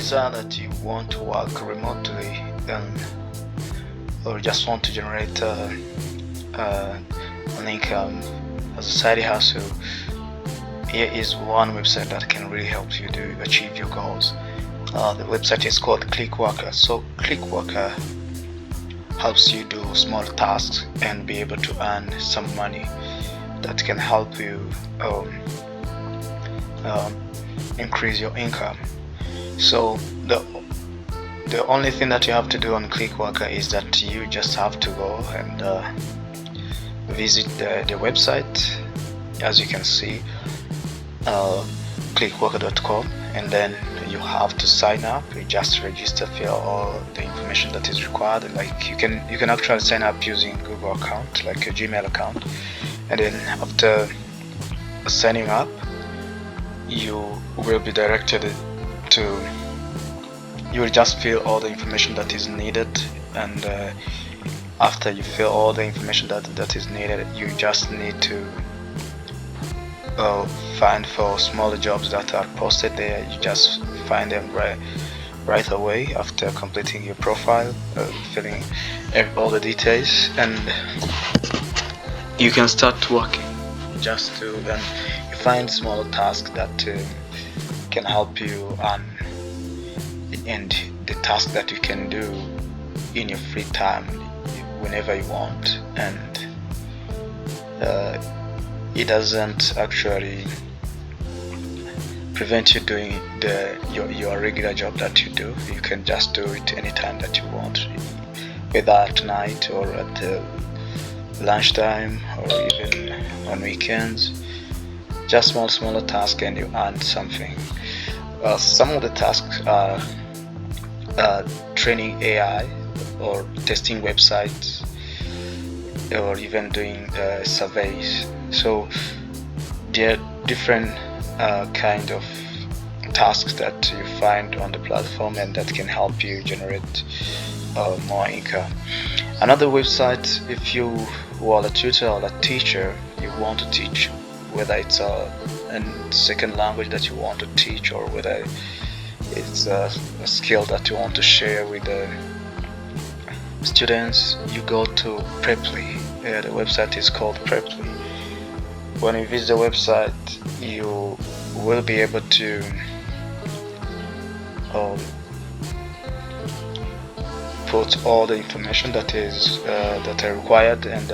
desire that you want to work remotely and or just want to generate an income as a side hustle, here is one website that can really help you to achieve your goals. The website is called Clickworker. So Clickworker helps you do small tasks and be able to earn some money that can help you increase your income. So the only thing that you have to do on Clickworker is that you just have to go and visit the website, as you can see, clickworker.com, and then you have to sign up. You just register, fill all the information that is required. Like you can actually sign up using Google account, like your Gmail account, and then after signing up, you will be directed to, you will just fill all the information that is needed, and after you fill all the information that is needed, you just need to find for smaller jobs that are posted there. You just find them right away after completing your profile, filling all the details, and you can start working. Just to then you find smaller tasks that can help you, and the task that you can do in your free time whenever you want, and it doesn't actually prevent you doing your regular job that you do. You can just do it anytime that you want, whether at night or at lunchtime or even on weekends. Just smaller tasks and you earn something. Some of the tasks are training AI or testing websites or even doing surveys. So there are different kind of tasks that you find on the platform and that can help you generate more income. Another website, if you are a tutor or a teacher, you want to teach, whether it's a second language that you want to teach or whether it's a skill that you want to share with the students, you go to Preply. The website is called Preply. When you visit the website, you will be able to put all the information that are required, and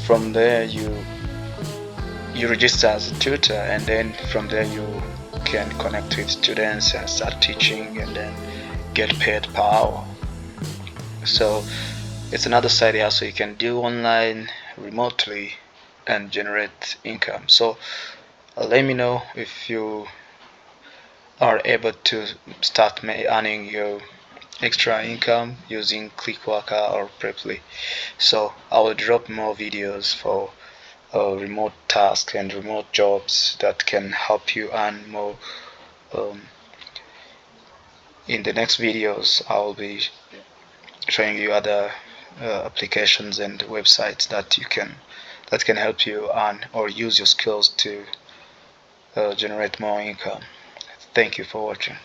from there you register as a tutor, and then from there you can connect with students and start teaching and then get paid per hour. So it's another side hustle you can do online remotely and generate income. So let me know if you are able to start earning your extra income using Clickworker or Preply. So I will drop more videos for remote tasks and remote jobs that can help you earn more. In the next videos, I will be showing you other applications and websites that can help you earn or use your skills to generate more income. Thank you for watching.